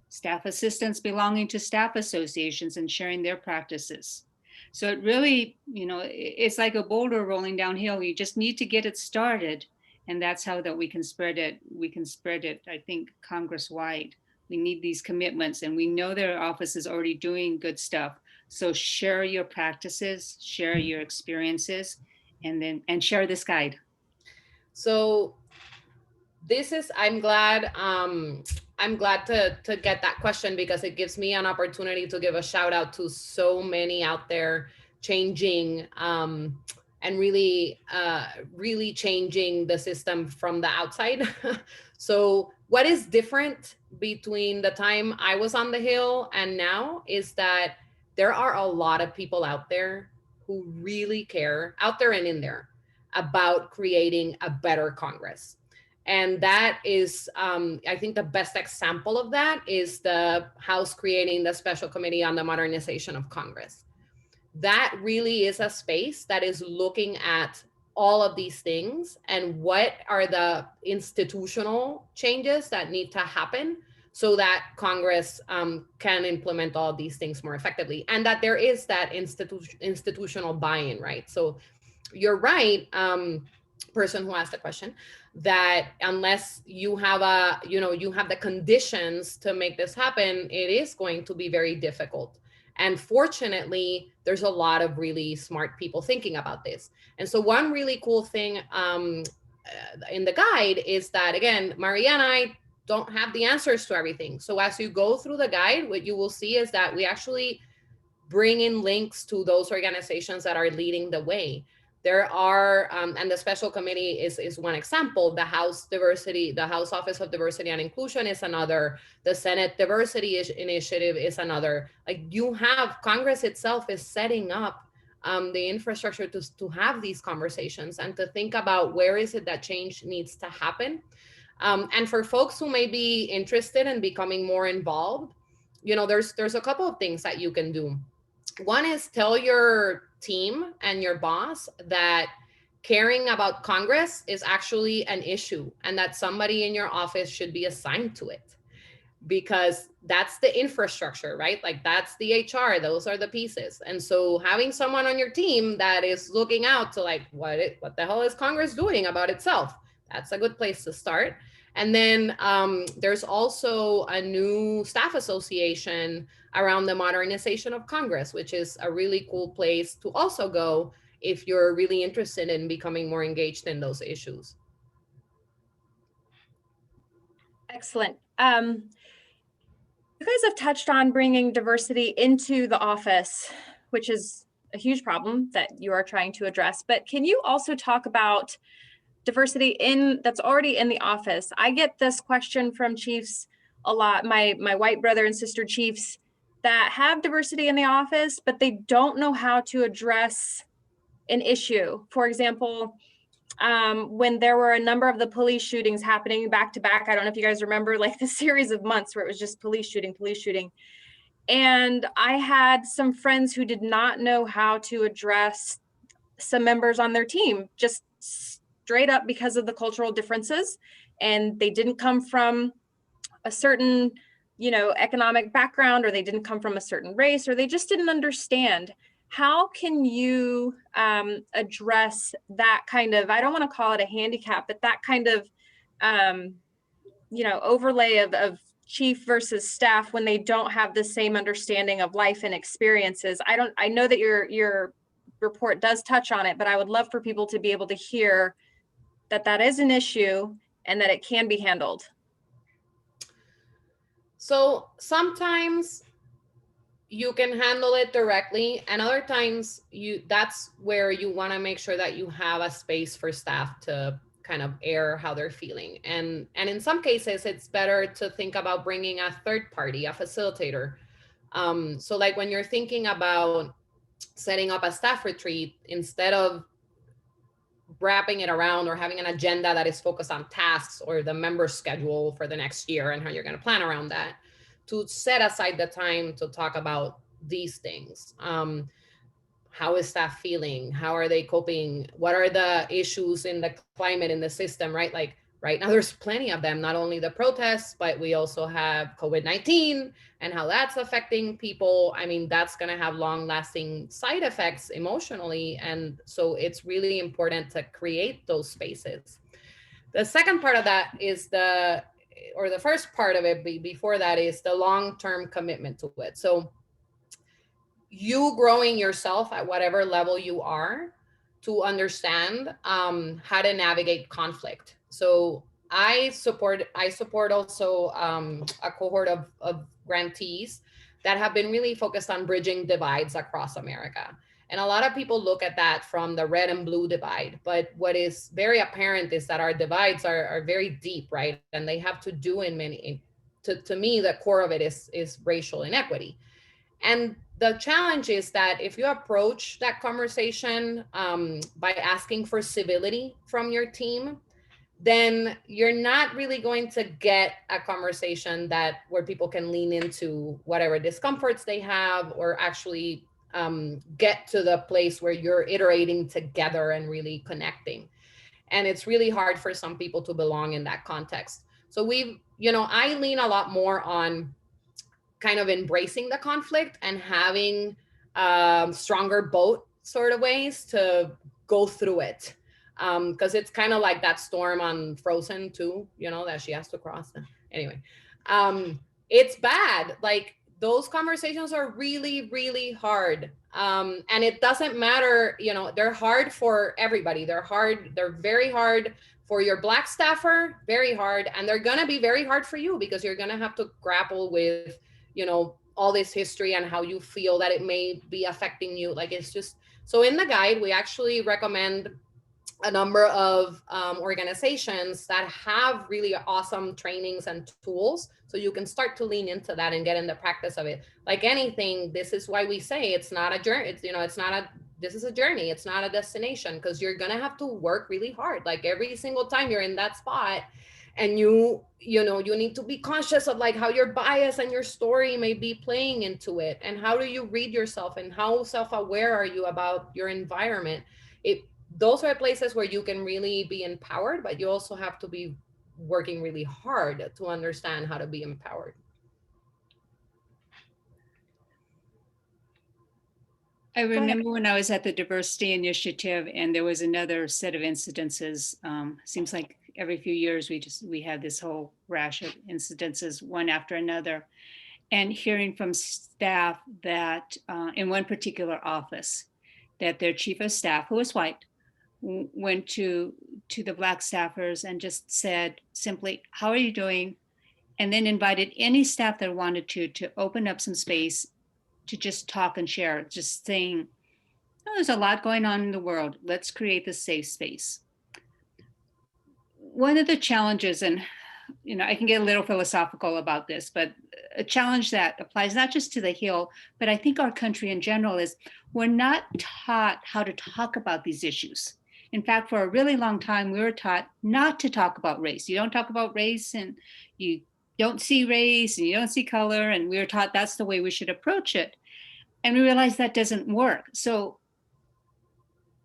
staff assistants belonging to staff associations and sharing their practices. So it really, it's like a boulder rolling downhill. You just need to get it started. And that's how that we can spread it. We can spread it, I think, Congress-wide. We need these commitments, and we know their office is already doing good stuff. So share your practices, share your experiences, and share this guide. So this is, I'm glad to get that question, because it gives me an opportunity to give a shout out to so many out there changing and really changing the system from the outside. So what is different between the time I was on the Hill and now is that there are a lot of people out there who really care, out there and in there, about creating a better Congress. And that is, I think the best example of that is the House creating the Special Committee on the Modernization of Congress. That really is a space that is looking at all of these things and what are the institutional changes that need to happen so that Congress can implement all of these things more effectively, and that there is that institutional buy-in, right? So you're right, person who asked the question, that unless you have you have the conditions to make this happen, it is going to be very difficult. And fortunately, there's a lot of really smart people thinking about this. And so one really cool thing in the guide is that, again, Maria and I don't have the answers to everything. So as you go through the guide, what you will see is that we actually bring in links to those organizations that are leading the way. There are, and the Special Committee is one example. The House Office of Diversity and Inclusion is another. The Senate Diversity Initiative is another. Like, you have, Congress itself is setting up the infrastructure to have these conversations and to think about where is it that change needs to happen. And for folks who may be interested in becoming more involved, there's a couple of things that you can do. One is tell your team and your boss that caring about Congress is actually an issue and that somebody in your office should be assigned to it, because that's the infrastructure, right? Like, that's the HR, those are the pieces. And so having someone on your team that is looking out to, like, what the hell is Congress doing about itself? That's a good place to start. And then there's also a new staff association around the modernization of Congress, which is a really cool place to also go if you're really interested in becoming more engaged in those issues. Excellent. You guys have touched on bringing diversity into the office, which is a huge problem that you are trying to address. But can you also talk about diversity that's already in the office? I get this question from chiefs a lot, my white brother and sister chiefs that have diversity in the office, but they don't know how to address an issue. For example, when there were a number of the police shootings happening back to back, I don't know if you guys remember, like, the series of months where it was just police shooting. And I had some friends who did not know how to address some members on their team, just straight up because of the cultural differences. And they didn't come from a certain, economic background, or they didn't come from a certain race, or they just didn't understand. How can you address that kind of, I don't want to call it a handicap, but that kind of, overlay of chief versus staff when they don't have the same understanding of life and experiences? I know that your report does touch on it, but I would love for people to be able to hear that is an issue and that it can be handled. So sometimes you can handle it directly, and other times that's where you want to make sure that you have a space for staff to kind of air how they're feeling. And in some cases, it's better to think about bringing a third party, a facilitator. So like when you're thinking about setting up a staff retreat, instead of wrapping it around or having an agenda that is focused on tasks or the member schedule for the next year and how you're going to plan around that, to set aside the time to talk about these things. How is staff feeling? How are they coping? What are the issues in the climate, in the system, right? Like right now, there's plenty of them, not only the protests, but we also have COVID-19 and how that's affecting people. I mean, that's going to have long lasting side effects emotionally. And so it's really important to create those spaces. The second part of that is the first part of it before that is the long-term commitment to it. So you growing yourself at whatever level you are to understand how to navigate conflict. So I support also a cohort of grantees that have been really focused on bridging divides across America. And a lot of people look at that from the red and blue divide. But what is very apparent is that our divides are very deep, right? And they have to do to me, the core of it is racial inequity. And the challenge is that if you approach that conversation by asking for civility from your team, then you're not really going to get a conversation where people can lean into whatever discomforts they have, or actually get to the place where you're iterating together and really connecting. And it's really hard for some people to belong in that context. So I lean a lot more on kind of embracing the conflict and having stronger boat sort of ways to go through it. Because it's kind of like that storm on Frozen too, that she has to cross. Anyway, it's bad. Like those conversations are really, really hard. And it doesn't matter, they're hard for everybody. They're very hard for your Black staffer, very hard. And they're gonna be very hard for you because you're gonna have to grapple with all this history and how you feel that it may be affecting you. Like it's just, so in the guide, we actually recommend a number of organizations that have really awesome trainings and tools. So you can start to lean into that and get in the practice of it. Like anything, this is why we say it's not a journey. This is a journey. It's not a destination, because you're going to have to work really hard. Like every single time you're in that spot, and you need to be conscious of like how your bias and your story may be playing into it, and how do you read yourself, and how self-aware are you about your environment. Those are places where you can really be empowered, but you also have to be working really hard to understand how to be empowered. I remember when I was at the Diversity Initiative and there was another set of incidences. Seems like every few years we had this whole rash of incidences, one after another. And hearing from staff that in one particular office, that their chief of staff, who was white, went to the Black staffers and just said simply, "How are you doing?" And then invited any staff that wanted to open up some space to just talk and share, just saying, "Oh, there's a lot going on in the world. Let's create this safe space." One of the challenges, and I can get a little philosophical about this, but a challenge that applies not just to the Hill, but I think our country in general, is we're not taught how to talk about these issues. In fact, for a really long time, we were taught not to talk about race. You don't talk about race, and you don't see race, and you don't see color. And we were taught that's the way we should approach it. And we realized that doesn't work. So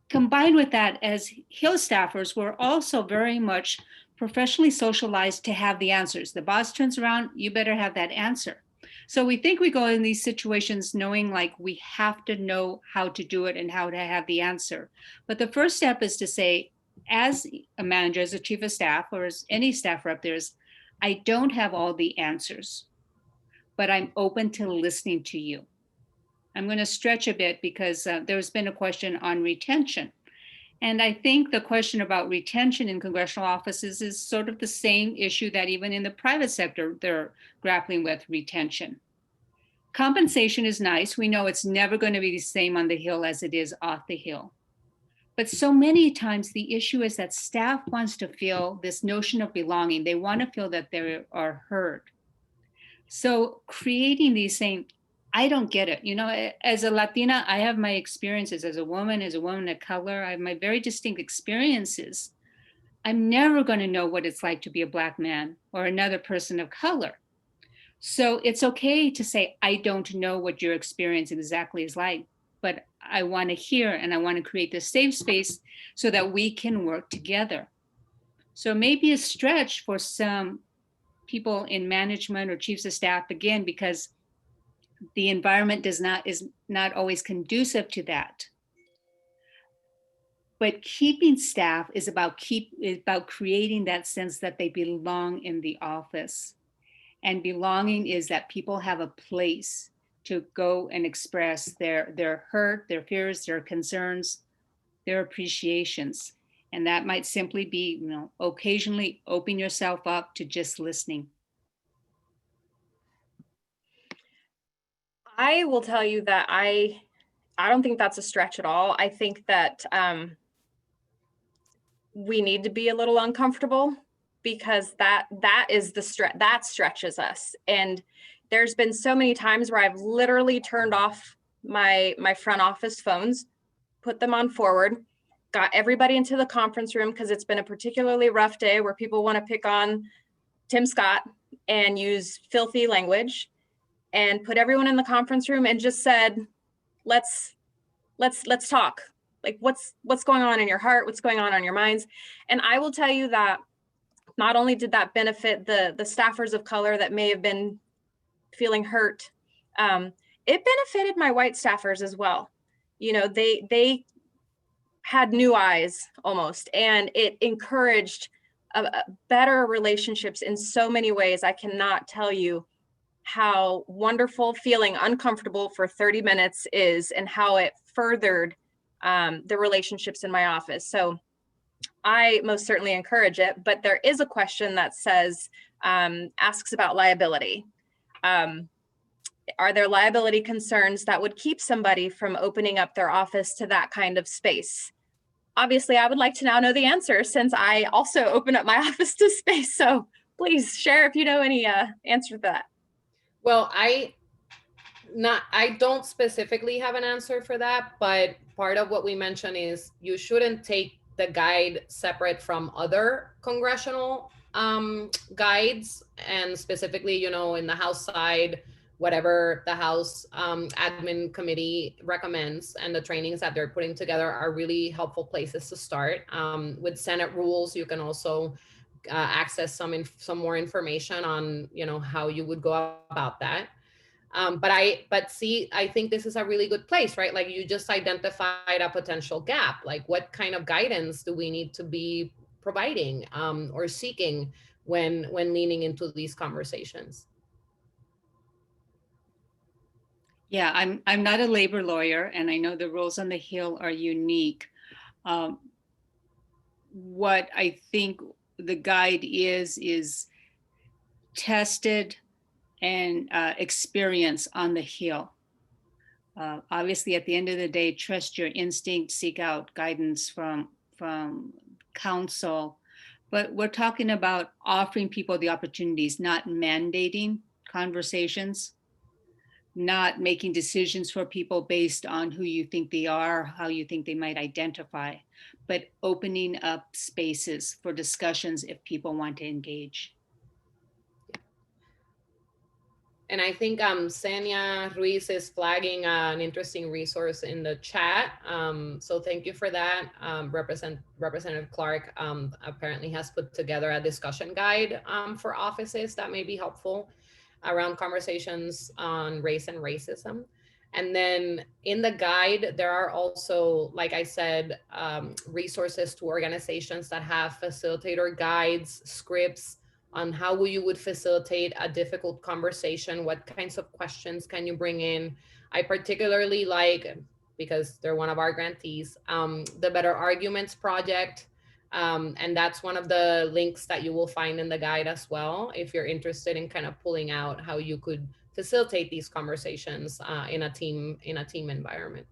combined with that, as Hill staffers, we're also very much professionally socialized to have the answers. The boss turns around, you better have that answer. So we think we go in these situations knowing like we have to know how to do it and how to have the answer. But the first step is to say, as a manager, as a chief of staff, or as any staff rep, I don't have all the answers, but I'm open to listening to you. I'm going to stretch a bit because there's been a question on retention. And I think the question about retention in congressional offices is sort of the same issue that even in the private sector, they're grappling with retention. Compensation is nice. We know it's never going to be the same on the Hill as it is off the Hill. But so many times the issue is that staff wants to feel this notion of belonging. They want to feel that they are heard. So creating these saying, I don't get it. You know, as a Latina, I have my experiences as a woman of color. I have my very distinct experiences. I'm never going to know what it's like to be a Black man or another person of color. So it's okay to say, I don't know what your experience exactly is like, but I want to hear and I want to create this safe space so that we can work together. So maybe a stretch for some people in management or chiefs of staff, again, because the environment is not always conducive to that. But keeping staff is about creating that sense that they belong in the office. And belonging is that people have a place to go and express their hurt, their fears, their concerns, their appreciations. And that might simply be, you know, occasionally open yourself up to just listening. I will tell you that I don't think that's a stretch at all. I think that we need to be a little uncomfortable, because that is the that stretches us. And there's been so many times where I've literally turned off my front office phones, put them on forward, got everybody into the conference room because it's been a particularly rough day where people want to pick on Tim Scott and use filthy language, and put everyone in the conference room and just said, let's talk. Like, what's going on in your heart? What's going on your minds? And I will tell you that not only did that benefit the staffers of color that may have been feeling hurt, it benefited my white staffers as well. You know, they had new eyes almost, and it encouraged better relationships in so many ways. I cannot tell you how wonderful feeling uncomfortable for 30 minutes is, and how it furthered the relationships in my office. So I most certainly encourage it, but there is a question that says, asks about liability. Are there liability concerns that would keep somebody from opening up their office to that kind of space? Obviously, I would like to now know the answer, since I also open up my office to space. So please share if you know any answer to that. Well, I don't specifically have an answer for that, but part of what we mentioned is you shouldn't take the guide separate from other congressional guides, and specifically, you know, in the House side, whatever the House admin committee recommends and the trainings that they're putting together are really helpful places to start. With Senate rules, you can also access some more information on, you know, how you would go about that. But see, I think this is a really good place, right? Like, you just identified a potential gap. Like, what kind of guidance do we need to be providing or seeking when leaning into these conversations? Yeah, I'm not a labor lawyer, and I know the rules on the Hill are unique. What I think the guide is tested and experience on the Hill. Obviously, at the end of the day, trust your instinct, seek out guidance from counsel. But we're talking about offering people the opportunities, not mandating conversations, not making decisions for people based on who you think they are, how you think they might identify, but opening up spaces for discussions if people want to engage. And I think Senia Ruiz is flagging an interesting resource in the chat. So thank you for that. Representative Clark apparently has put together a discussion guide for offices that may be helpful around conversations on race and racism. And then in the guide, there are also, like I said, resources to organizations that have facilitator guides, scripts, on how you would facilitate a difficult conversation. What kinds of questions can you bring in? I particularly like, because they're one of our grantees, the Better Arguments Project. And that's one of the links that you will find in the guide as well, if you're interested in kind of pulling out how you could facilitate these conversations in a team environment.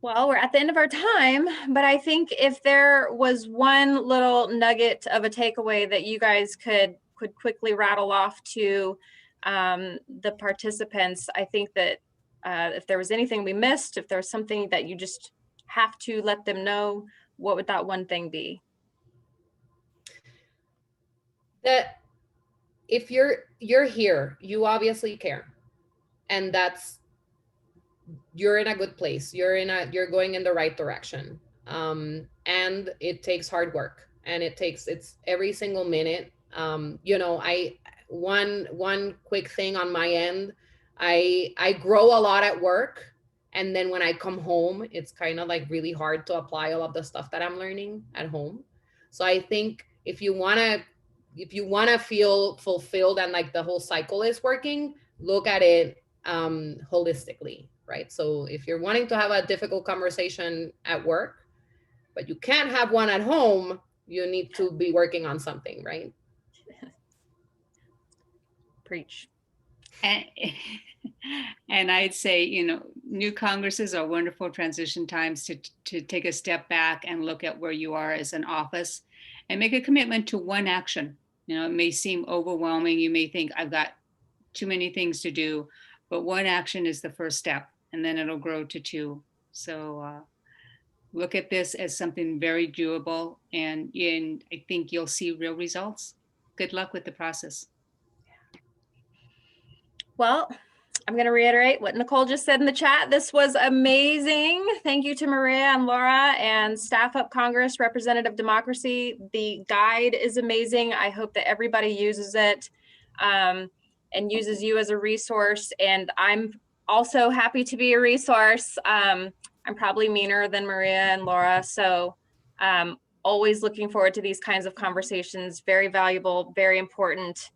Well, we're at the end of our time, but I think if there was one little nugget of a takeaway that you guys could quickly rattle off to the participants, I think that if there was anything we missed, if there's something that you just have to let them know, what would that one thing be? That if you're here, you obviously care, and you're in a good place. You're going in the right direction. And it takes hard work, and it's every single minute. One quick thing on my end, I grow a lot at work, and then when I come home, it's kind of like really hard to apply all of the stuff that I'm learning at home. So I think if you want to feel fulfilled and like the whole cycle is working, look at it holistically, right? So if you're wanting to have a difficult conversation at work, but you can't have one at home, you need to be working on something, right? Preach. And I'd say, new Congresses are wonderful transition times to take a step back and look at where you are as an office and make a commitment to one action. It may seem overwhelming. You may think I've got too many things to do, but one action is the first step, and then it'll grow to two. So look at this as something very doable, and I think you'll see real results. Good luck with the process. Well, I'm going to reiterate what Nicole just said in the chat. This was amazing. Thank you to Maria and Laura and Staff Up Congress, Representative Democracy. The guide is amazing. I hope that everybody uses it and uses you as a resource. And I'm also happy to be a resource. I'm probably meaner than Maria and Laura. So always looking forward to these kinds of conversations. Very valuable, very important.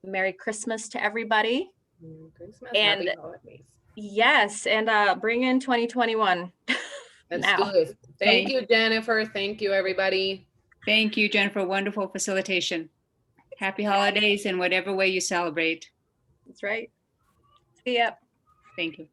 Merry Christmas to everybody. Merry Christmas, and happy holidays. Yes, and bring in 2021. Let's now. do this. Thank you, Jennifer. Thank you, everybody. Thank you, Jennifer. Wonderful facilitation. Happy holidays in whatever way you celebrate. That's right. See ya. Thank you.